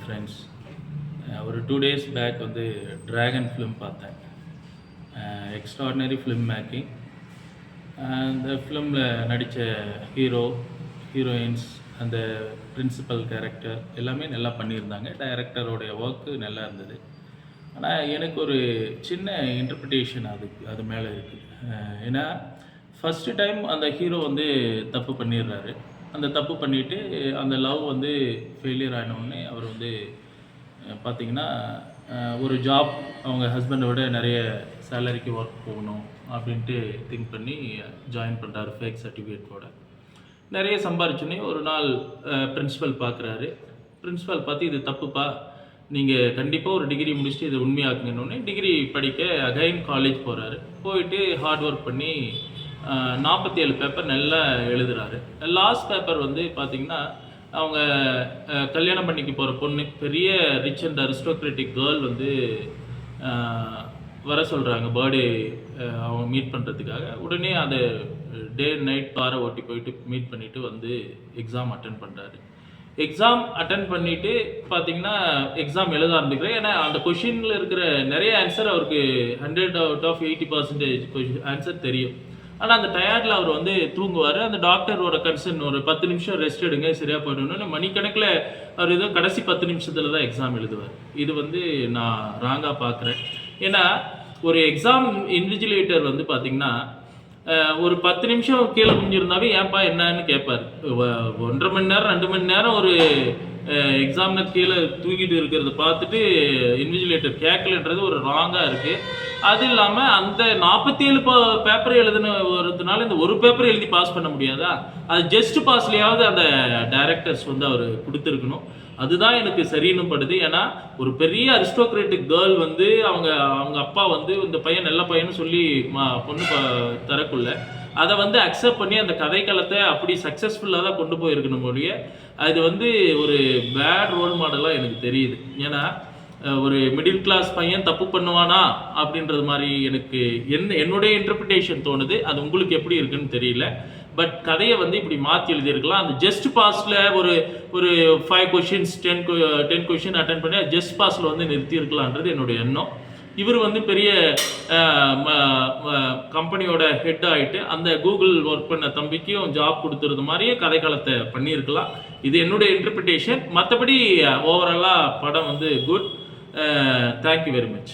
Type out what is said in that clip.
Friends. ஒரு 2 days back வந்து dragon film பார்த்தேன். Extraordinary film making. அந்த ஃபிலிமில் நடித்த ஹீரோ, ஹீரோயின்ஸ், அந்த பிரின்சிபல் கேரக்டர் எல்லாமே நல்லா பண்ணியிருந்தாங்க. டைரக்டரோடைய ஒர்க்கு நல்லா இருந்தது. ஆனால் எனக்கு ஒரு சின்ன இன்டர்பிரிட்டேஷன் அது மேலே இருக்குது. ஏன்னா ஃபஸ்ட்டு டைம் அந்த ஹீரோ வந்து தப்பு பண்ணிடுறாரு. அந்த தப்பு பண்ணிவிட்டு அந்த லவ் வந்து ஃபெயிலியர் ஆனோடனே அவர் வந்து பார்த்திங்கன்னா ஒரு ஜாப் அவங்க ஹஸ்பண்டை விட நிறைய சேலரிக்கு ஒர்க் போகணும் அப்படின்ட்டு திங்க் பண்ணி ஜாயின் பண்ணுறாரு ஃபேக் சர்டிஃபிகேட்டோட. நிறைய சம்பாரிச்சோன்னே ஒரு நாள் பிரின்ஸிபல் பார்க்குறாரு. பிரின்ஸிபல் பார்த்து இது தப்புப்பா, நீங்கள் கண்டிப்பாக ஒரு டிகிரி முடிச்சுட்டு இதை உண்மையாக்குங்கன்னொடனே டிகிரி படிக்க அகைன் காலேஜ் போகிறாரு. போயிட்டு ஹார்ட் ஒர்க் பண்ணி 47 பேப்பர் நல்லா எழுதுகிறாரு. லாஸ்ட் பேப்பர் வந்து பார்த்திங்கன்னா அவங்க கல்யாணம் பண்ணிக்க போகிற பொண்ணு பெரிய ரிச் அண்ட் அரிஸ்டோக்ராட்டிக் கேர்ள் வந்து வர சொல்கிறாங்க பர்த்டே அவங்க மீட் பண்ணுறதுக்காக. உடனே அதை டே நைட் காரை ஓட்டி போயிட்டு மீட் பண்ணிவிட்டு வந்து எக்ஸாம் அட்டன் பண்ணுறாரு. எக்ஸாம் அட்டன் பண்ணிவிட்டு பார்த்திங்கன்னா எக்ஸாம் எழுத ஆரம்பிக்கிறேன். ஏன்னா அந்த கொஷினில் இருக்கிற நிறைய ஆன்சர் அவருக்கு 100 out of 80% ஆன்சர் தெரியும். ஆனால் அந்த டயர்டில் அவர் வந்து தூங்குவார். அந்த டாக்டரோட கன்சர்ன் ஒரு 10 நிமிஷம் ரெஸ்ட் எடுங்க சரியாக போயிடணும்னு மணிக்கணக்கில் அவர் ஏதோ கடைசி 10 நிமிஷத்தில் தான் எக்ஸாம் எழுதுவார். இது வந்து நான் ராங்காக பார்க்குறேன். ஏன்னா ஒரு எக்ஸாம் இன்விஜிலேட்டர் வந்து பார்த்திங்கன்னா ஒரு 10 நிமிஷம் கீழே குஞ்சிருந்தாவே ஏன்பா என்னன்னு கேட்பார். 1.5 மணி நேரம் 2 மணி நேரம் ஒரு எக்ஸாமில் கீழே தூங்கிட்டு இருக்கிறத பார்த்துட்டு இன்விஜிலேட்டர் கேட்கலன்றது ஒரு ராங்காக இருக்குது. அது இல்லாமல் அந்த 47 பேப்பர் எழுதுனதுனால இந்த ஒரு பேப்பர் எழுதி பாஸ் பண்ண முடியாதா? அது ஜஸ்ட் பாஸ்லையாவது அந்த டைரக்டர்ஸ் வந்து அவர் கொடுத்துருக்கணும். அதுதான் எனக்கு சரின்னு படுது. ஏன்னா ஒரு பெரிய அரிஸ்டோக்ராட்டிக் கேர்ள் வந்து அவங்க அப்பா வந்து இந்த பையன் நல்ல பையன்னு சொல்லி பொண்ணு தரக்குள்ள அதை வந்து அக்செப்ட் பண்ணி அந்த கதைக்களத்தை அப்படி சக்ஸஸ்ஃபுல்லாக தான் கொண்டு போயிருக்கணும் ஒழிய அது வந்து ஒரு பேட் ரோல் மாடலாக எனக்கு தெரியுது. ஏன்னா ஒரு மிடில் கிளாஸ் பையன் தப்பு பண்ணுவானா அப்படின்றது மாதிரி எனக்கு என்னுடைய இன்டர்பிரிட்டேஷன் தோணுது. அது உங்களுக்கு எப்படி இருக்குன்னு தெரியல. பட் கதையை வந்து இப்படி மாற்றி எழுதியிருக்கலாம். அந்த ஜஸ்ட் பாஸில் ஒரு 5 கொஷின்ஸ் 10 கொஷின் அட்டன் பண்ணி ஜஸ்ட் பாஸில் வந்து நிறுத்தியிருக்கலான்றது என்னுடைய எண்ணம். இவர் வந்து பெரிய கம்பெனியோட ஹெட் ஆகிட்டு அந்த கூகுள் ஒர்க் பண்ண தம்பிக்கும் ஜாப் கொடுத்துருது மாதிரியே கதைக்காலத்தை பண்ணியிருக்கலாம். இது என்னுடைய இன்டர்பிரிட்டேஷன். மற்றபடி ஓவராலாக படம் வந்து குட். Thank you very much.